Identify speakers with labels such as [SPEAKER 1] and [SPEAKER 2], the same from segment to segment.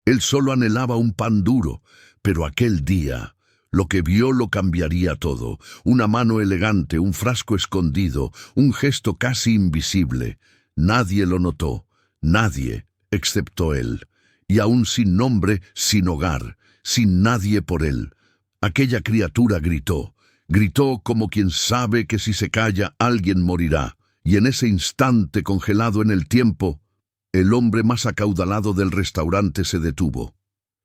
[SPEAKER 1] Él solo anhelaba un pan duro, pero aquel día, lo que vio lo cambiaría todo. Una mano elegante, un frasco escondido, un gesto casi invisible. Nadie lo notó, nadie, excepto él. Y aún sin nombre, sin hogar, sin nadie por él. Aquella criatura gritó. Gritó como quien sabe que si se calla alguien morirá. Y en ese instante congelado en el tiempo, el hombre más acaudalado del restaurante se detuvo,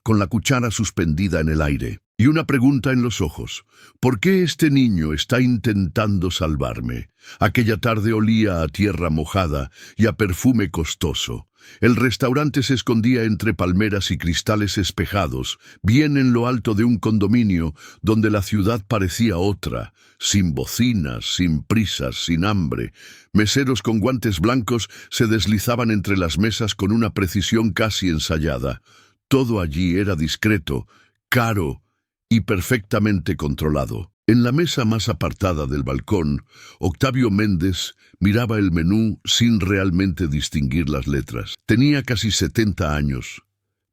[SPEAKER 1] con la cuchara suspendida en el aire, y una pregunta en los ojos. ¿Por qué este niño está intentando salvarme? Aquella tarde olía a tierra mojada y a perfume costoso. El restaurante se escondía entre palmeras y cristales espejados, bien en lo alto de un condominio donde la ciudad parecía otra, sin bocinas, sin prisas, sin hambre. Meseros con guantes blancos se deslizaban entre las mesas con una precisión casi ensayada. Todo allí era discreto, caro y perfectamente controlado. En la mesa más apartada del balcón, Octavio Méndez miraba el menú sin realmente distinguir las letras. Tenía casi 70 años,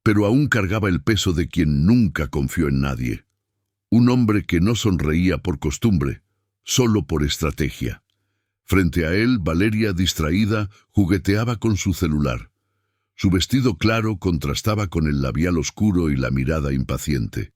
[SPEAKER 1] pero aún cargaba el peso de quien nunca confió en nadie. Un hombre que no sonreía por costumbre, solo por estrategia. Frente a él, Valeria, distraída, jugueteaba con su celular. Su vestido claro contrastaba con el labial oscuro y la mirada impaciente.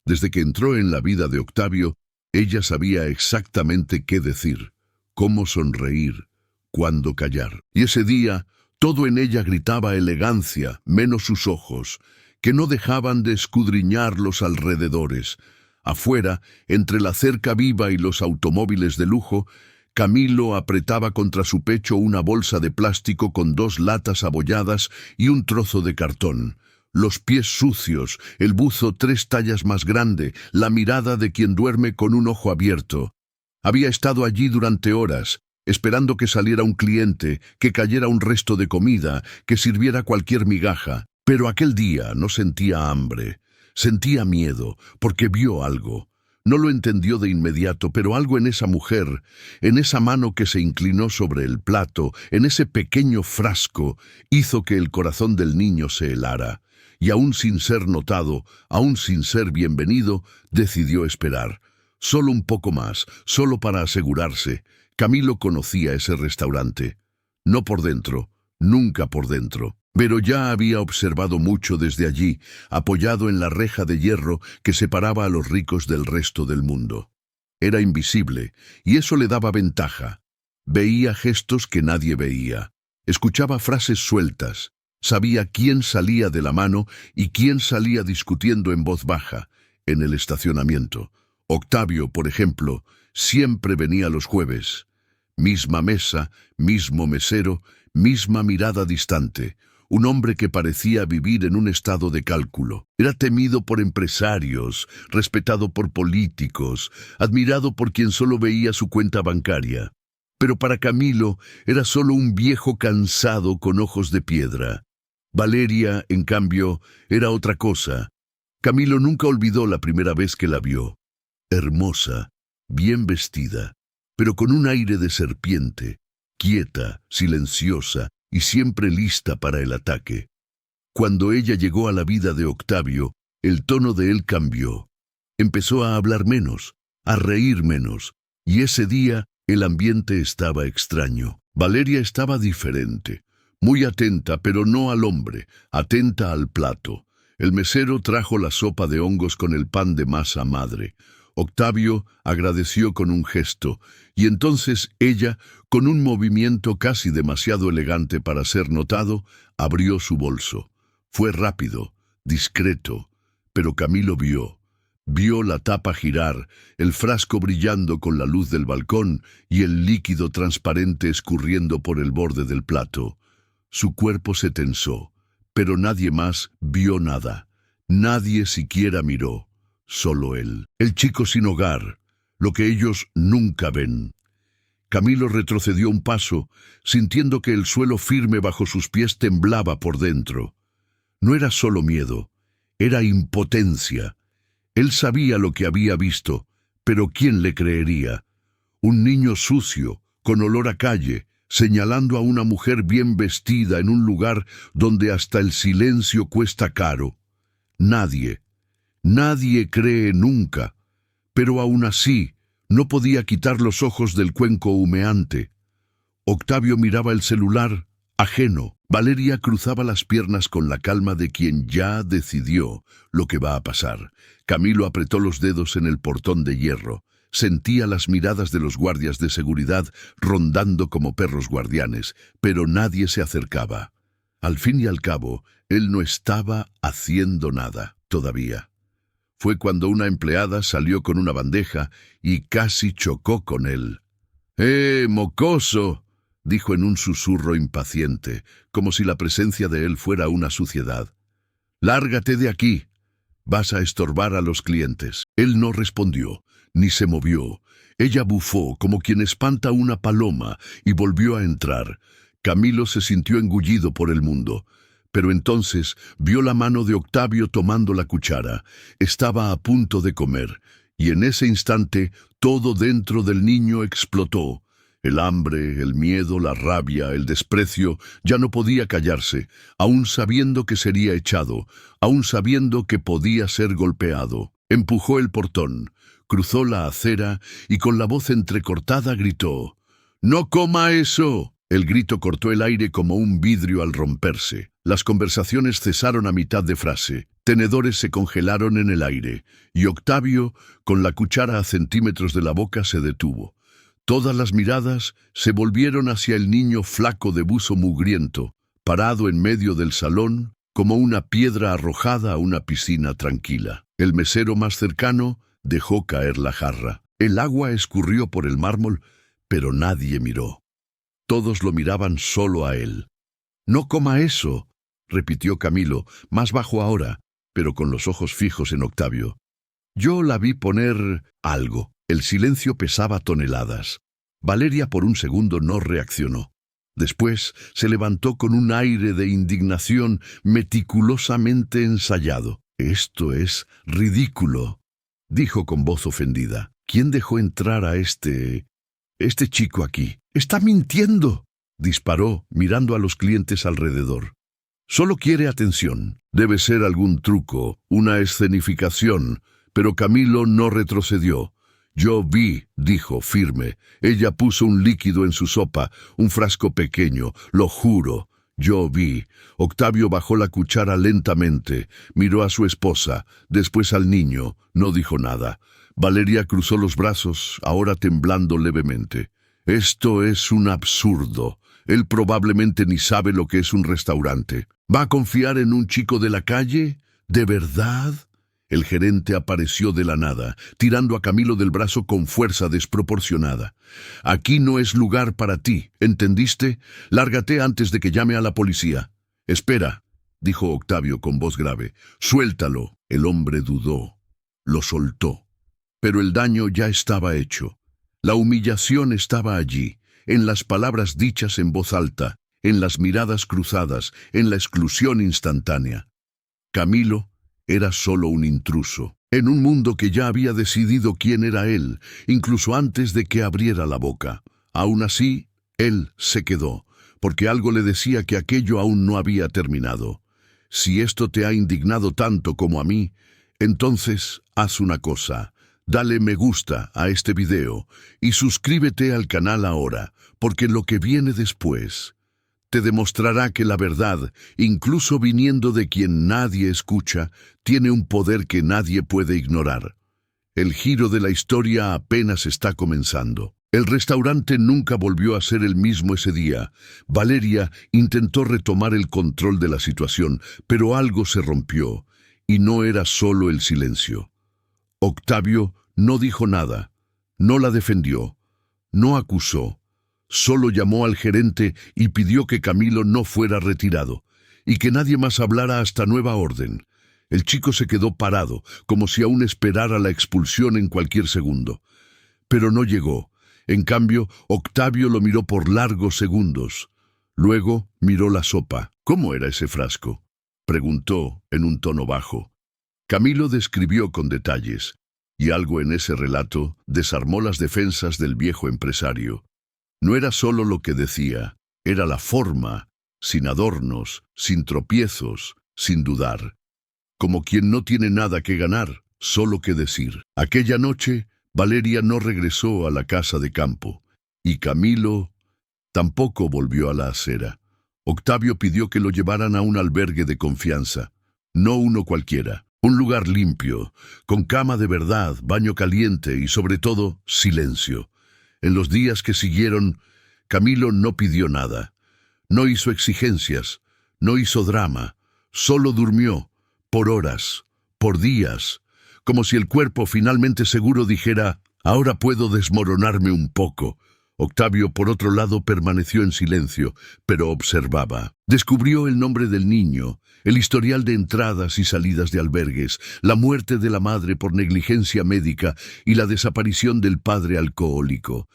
[SPEAKER 1] Desde que entró en la vida de Octavio, ella sabía exactamente qué decir, cómo sonreír, cuándo callar. Y ese día, todo en ella gritaba elegancia, menos sus ojos, que no dejaban de escudriñar los alrededores. Afuera, entre la cerca viva y los automóviles de lujo, Camilo apretaba contra su pecho una bolsa de plástico con 2 latas abolladas y un trozo de cartón. Los pies sucios, el buzo 3 tallas más grande, la mirada de quien duerme con un ojo abierto. Había estado allí durante horas, esperando que saliera un cliente, que cayera un resto de comida, que sirviera cualquier migaja. Pero aquel día no sentía hambre, sentía miedo, porque vio algo. No lo entendió de inmediato, pero algo en esa mujer, en esa mano que se inclinó sobre el plato, en ese pequeño frasco, hizo que el corazón del niño se helara. Y aún sin ser notado, aún sin ser bienvenido, decidió esperar. Solo un poco más, solo para asegurarse. Camilo conocía ese restaurante. No por dentro, nunca por dentro. Pero ya había observado mucho desde allí, apoyado en la reja de hierro que separaba a los ricos del resto del mundo. Era invisible, y eso le daba ventaja. Veía gestos que nadie veía. Escuchaba frases sueltas. Sabía quién salía de la mano y quién salía discutiendo en voz baja, en el estacionamiento. Octavio, por ejemplo, siempre venía los jueves. Misma mesa, mismo mesero, misma mirada distante. Un hombre que parecía vivir en un estado de cálculo. Era temido por empresarios, respetado por políticos, admirado por quien solo veía su cuenta bancaria. Pero para Camilo era solo un viejo cansado con ojos de piedra. Valeria, en cambio, era otra cosa. Camilo nunca olvidó la primera vez que la vio. Hermosa, bien vestida, pero con un aire de serpiente, quieta, silenciosa y siempre lista para el ataque. Cuando ella llegó a la vida de Octavio, el tono de él cambió. Empezó a hablar menos, a reír menos, y ese día el ambiente estaba extraño. Valeria estaba diferente. Muy atenta, pero no al hombre, atenta al plato. El mesero trajo la sopa de hongos con el pan de masa madre. Octavio agradeció con un gesto, y entonces ella, con un movimiento casi demasiado elegante para ser notado, abrió su bolso. Fue rápido, discreto, pero Camilo vio. Vio la tapa girar, el frasco brillando con la luz del balcón y el líquido transparente escurriendo por el borde del plato. Su cuerpo se tensó, pero nadie más vio nada. Nadie siquiera miró, solo él. El chico sin hogar, lo que ellos nunca ven. Camilo retrocedió un paso, sintiendo que el suelo firme bajo sus pies temblaba por dentro. No era solo miedo, era impotencia. Él sabía lo que había visto, pero ¿quién le creería? Un niño sucio, con olor a calle, señalando a una mujer bien vestida en un lugar donde hasta el silencio cuesta caro. Nadie cree nunca, pero aún así no podía quitar los ojos del cuenco humeante. Octavio miraba el celular, ajeno. Valeria cruzaba las piernas con la calma de quien ya decidió lo que va a pasar. Camilo apretó los dedos en el portón de hierro. Sentía las miradas de los guardias de seguridad rondando como perros guardianes, pero nadie se acercaba. Al fin y al cabo, él no estaba haciendo nada todavía. Fue cuando una empleada salió con una bandeja y casi chocó con él. Mocoso!, dijo en un susurro impaciente, como si la presencia de él fuera una suciedad. «Lárgate de aquí. Vas a estorbar a los clientes». Él no respondió, ni se movió. Ella bufó como quien espanta una paloma y volvió a entrar. Camilo se sintió engullido por el mundo. Pero entonces vio la mano de Octavio tomando la cuchara. Estaba a punto de comer, y en ese instante todo dentro del niño explotó. El hambre, el miedo, la rabia, el desprecio, ya no podía callarse, aún sabiendo que sería echado, aún sabiendo que podía ser golpeado. Empujó el portón, cruzó la acera y con la voz entrecortada gritó: «¡No coma eso!». El grito cortó el aire como un vidrio al romperse. Las conversaciones cesaron a mitad de frase. Tenedores se congelaron en el aire, y Octavio, con la cuchara a centímetros de la boca, se detuvo. Todas las miradas se volvieron hacia el niño flaco de buzo mugriento, parado en medio del salón, como una piedra arrojada a una piscina tranquila. El mesero más cercano dejó caer la jarra. El agua escurrió por el mármol, pero nadie miró. Todos lo miraban solo a él. «No coma eso», repitió Camilo, más bajo ahora, pero con los ojos fijos en Octavio. «Yo la vi poner algo». El silencio pesaba toneladas. Valeria por un segundo no reaccionó. Después se levantó con un aire de indignación meticulosamente ensayado. «Esto es ridículo», dijo con voz ofendida. «¿Quién dejó entrar a este chico aquí? ¡Está mintiendo!», disparó, mirando a los clientes alrededor. «Solo quiere atención. Debe ser algún truco, una escenificación». Pero Camilo no retrocedió. «Yo vi», dijo firme. «Ella puso un líquido en su sopa, un frasco pequeño, lo juro. Yo vi». Octavio bajó la cuchara lentamente, miró a su esposa, después al niño, no dijo nada. Valeria cruzó los brazos, ahora temblando levemente. «Esto es un absurdo. Él probablemente ni sabe lo que es un restaurante. ¿Va a confiar en un chico de la calle? ¿De verdad?». El gerente apareció de la nada, tirando a Camilo del brazo con fuerza desproporcionada. «Aquí no es lugar para ti, ¿entendiste? Lárgate antes de que llame a la policía». «Espera», dijo Octavio con voz grave. «Suéltalo». El hombre dudó. Lo soltó. Pero el daño ya estaba hecho. La humillación estaba allí, en las palabras dichas en voz alta, en las miradas cruzadas, en la exclusión instantánea. Camilo era solo un intruso, en un mundo que ya había decidido quién era él, incluso antes de que abriera la boca. Aún así, él se quedó, porque algo le decía que aquello aún no había terminado. «Si esto te ha indignado tanto como a mí, entonces haz una cosa. Dale me gusta a este video y suscríbete al canal ahora, porque lo que viene después te demostrará que la verdad, incluso viniendo de quien nadie escucha, tiene un poder que nadie puede ignorar. El giro de la historia apenas está comenzando». El restaurante nunca volvió a ser el mismo ese día. Valeria intentó retomar el control de la situación, pero algo se rompió, y no era solo el silencio. Octavio no dijo nada, no la defendió, no acusó. Solo llamó al gerente y pidió que Camilo no fuera retirado, y que nadie más hablara hasta nueva orden. El chico se quedó parado, como si aún esperara la expulsión en cualquier segundo. Pero no llegó. En cambio, Octavio lo miró por largos segundos. Luego miró la sopa. «¿Cómo era ese frasco?», preguntó en un tono bajo. Camilo describió con detalles, y algo en ese relato desarmó las defensas del viejo empresario. No era solo lo que decía, era la forma, sin adornos, sin tropiezos, sin dudar. Como quien no tiene nada que ganar, solo que decir. Aquella noche, Valeria no regresó a la casa de campo, y Camilo tampoco volvió a la acera. Octavio pidió que lo llevaran a un albergue de confianza, no uno cualquiera, un lugar limpio, con cama de verdad, baño caliente y sobre todo, silencio. En los días que siguieron, Camilo no pidió nada, no hizo exigencias, no hizo drama, solo durmió, por horas, por días, como si el cuerpo finalmente seguro dijera, ahora puedo desmoronarme un poco. Octavio, por otro lado, permaneció en silencio, pero observaba. Descubrió el nombre del niño, el historial de entradas y salidas de albergues, la muerte de la madre por negligencia médica y la desaparición del padre alcohólico.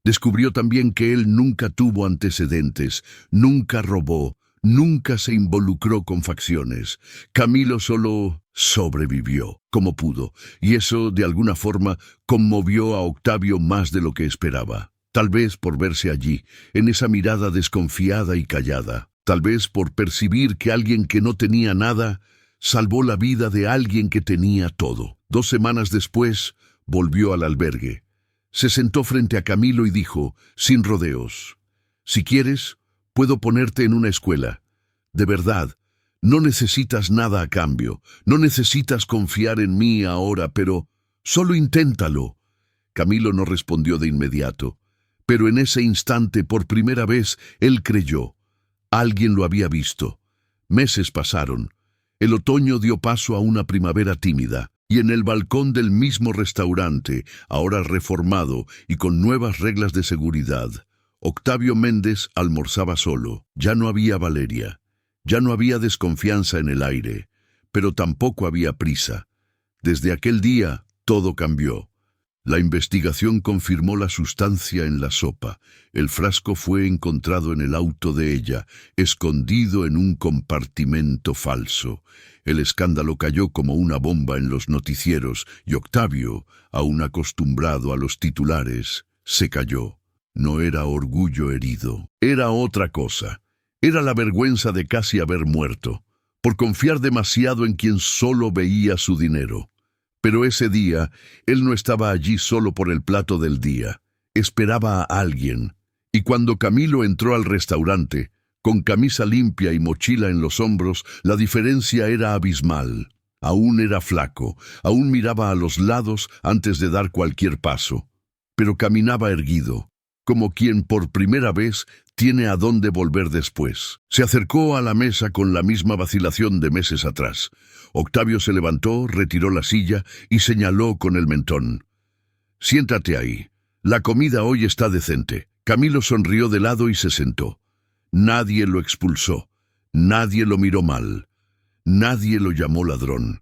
[SPEAKER 1] Descubrió también que él nunca tuvo antecedentes, nunca robó, nunca se involucró con facciones. Camilo solo sobrevivió, como pudo, y eso, de alguna forma, conmovió a Octavio más de lo que esperaba. Tal vez por verse allí, en esa mirada desconfiada y callada. Tal vez por percibir que alguien que no tenía nada salvó la vida de alguien que tenía todo. 2 semanas después, volvió al albergue. Se sentó frente a Camilo y dijo, sin rodeos, si quieres, puedo ponerte en una escuela. De verdad, no necesitas nada a cambio, no necesitas confiar en mí ahora, pero solo inténtalo. Camilo no respondió de inmediato. Pero en ese instante, por primera vez, él creyó. Alguien lo había visto. Meses pasaron. El otoño dio paso a una primavera tímida, y en el balcón del mismo restaurante, ahora reformado y con nuevas reglas de seguridad, Octavio Méndez almorzaba solo. Ya no había Valeria. Ya no había desconfianza en el aire, pero tampoco había prisa. Desde aquel día, todo cambió. La investigación confirmó la sustancia en la sopa. El frasco fue encontrado en el auto de ella, escondido en un compartimento falso. El escándalo cayó como una bomba en los noticieros y Octavio, aún acostumbrado a los titulares, se cayó. No era orgullo herido, era otra cosa. Era la vergüenza de casi haber muerto, por confiar demasiado en quien solo veía su dinero. Pero ese día, él no estaba allí solo por el plato del día. Esperaba a alguien. Y cuando Camilo entró al restaurante, con camisa limpia y mochila en los hombros, la diferencia era abismal. Aún era flaco, aún miraba a los lados antes de dar cualquier paso. Pero caminaba erguido, como quien por primera vez tiene a dónde volver después. Se acercó a la mesa con la misma vacilación de meses atrás. Octavio se levantó, retiró la silla y señaló con el mentón. «Siéntate ahí. La comida hoy está decente». Camilo sonrió de lado y se sentó. Nadie lo expulsó. Nadie lo miró mal. Nadie lo llamó ladrón.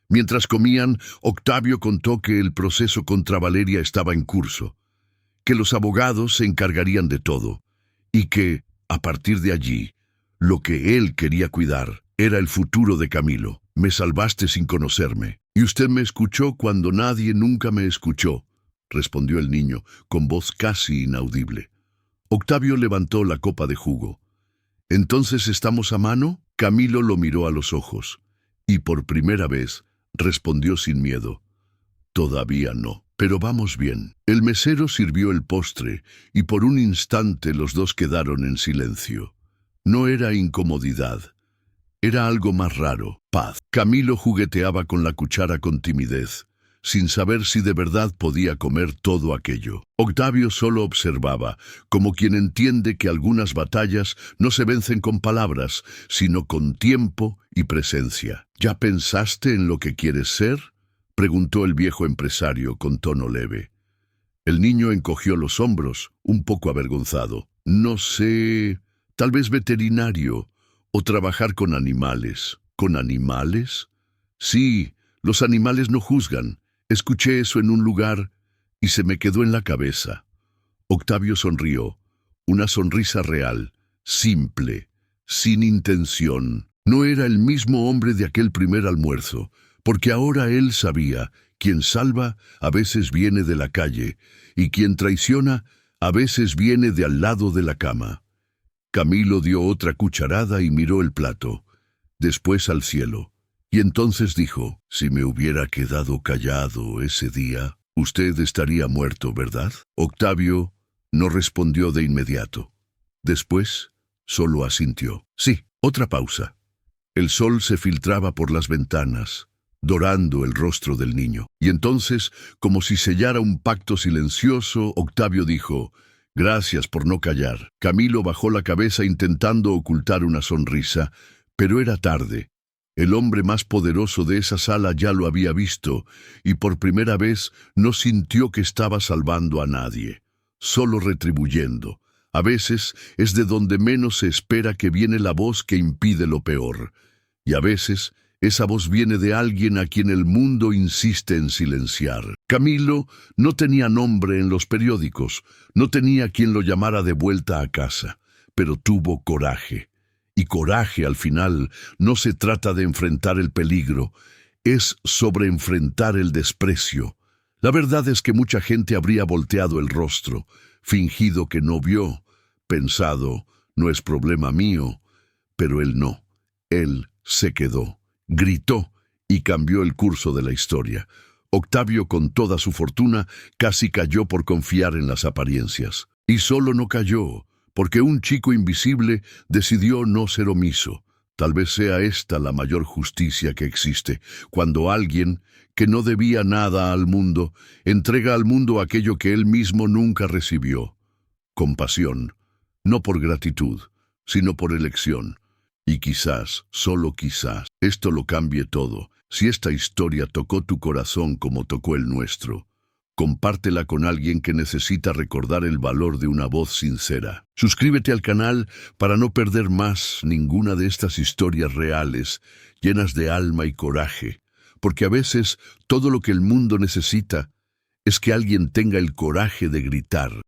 [SPEAKER 1] Mientras comían, Octavio contó que el proceso contra Valeria estaba en curso, que los abogados se encargarían de todo, y que, a partir de allí, lo que él quería cuidar era el futuro de Camilo. «Me salvaste sin conocerme, y usted me escuchó cuando nadie nunca me escuchó», respondió el niño, con voz casi inaudible. Octavio levantó la copa de jugo. «¿Entonces estamos a mano?» Camilo lo miró a los ojos, y por primera vez respondió sin miedo. «Todavía no, pero vamos bien». El mesero sirvió el postre, y por un instante los dos quedaron en silencio. No era incomodidad. Era algo más raro, paz. Camilo jugueteaba con la cuchara con timidez, sin saber si de verdad podía comer todo aquello. Octavio solo observaba, como quien entiende que algunas batallas no se vencen con palabras, sino con tiempo y presencia. «¿Ya pensaste en lo que quieres ser?», preguntó el viejo empresario con tono leve. El niño encogió los hombros, un poco avergonzado. «No sé, tal vez veterinario, o trabajar con animales». «¿Con animales?» «Sí, los animales no juzgan. Escuché eso en un lugar y se me quedó en la cabeza». Octavio sonrió, una sonrisa real, simple, sin intención. No era el mismo hombre de aquel primer almuerzo, porque ahora él sabía, quien salva a veces viene de la calle, y quien traiciona A veces viene de al lado de la cama. Camilo dio otra cucharada y miró el plato, después al cielo. Y entonces dijo, si me hubiera quedado callado ese día, usted estaría muerto, ¿verdad? Octavio no respondió de inmediato. Después, solo asintió. Sí, otra pausa. El sol se filtraba por las ventanas, dorando el rostro del niño. Y entonces, como si sellara un pacto silencioso, Octavio dijo, gracias por no callar. Camilo bajó la cabeza intentando ocultar una sonrisa, pero era tarde. El hombre más poderoso de esa sala ya lo había visto, y por primera vez no sintió que estaba salvando a nadie, solo retribuyendo. A veces es de donde menos se espera que viene la voz que impide lo peor, y a veces esa voz viene de alguien a quien el mundo insiste en silenciar. Camilo no tenía nombre en los periódicos, no tenía quien lo llamara de vuelta a casa, pero tuvo coraje. Y coraje, al final, no se trata de enfrentar el peligro, es sobre enfrentar el desprecio. La verdad es que mucha gente habría volteado el rostro, fingido que no vio, pensado, no es problema mío, pero él no. Él se quedó, gritó y cambió el curso de la historia. Octavio, con toda su fortuna, casi cayó por confiar en las apariencias. Y solo no cayó, porque un chico invisible decidió no ser omiso. Tal vez sea esta la mayor justicia que existe, cuando alguien, que no debía nada al mundo, entrega al mundo aquello que él mismo nunca recibió. Compasión, no por gratitud, sino por elección. Y quizás, solo quizás, esto lo cambie todo. Si esta historia tocó tu corazón como tocó el nuestro, compártela con alguien que necesita recordar el valor de una voz sincera. Suscríbete al canal para no perder más ninguna de estas historias reales, llenas de alma y coraje, porque a veces todo lo que el mundo necesita es que alguien tenga el coraje de gritar.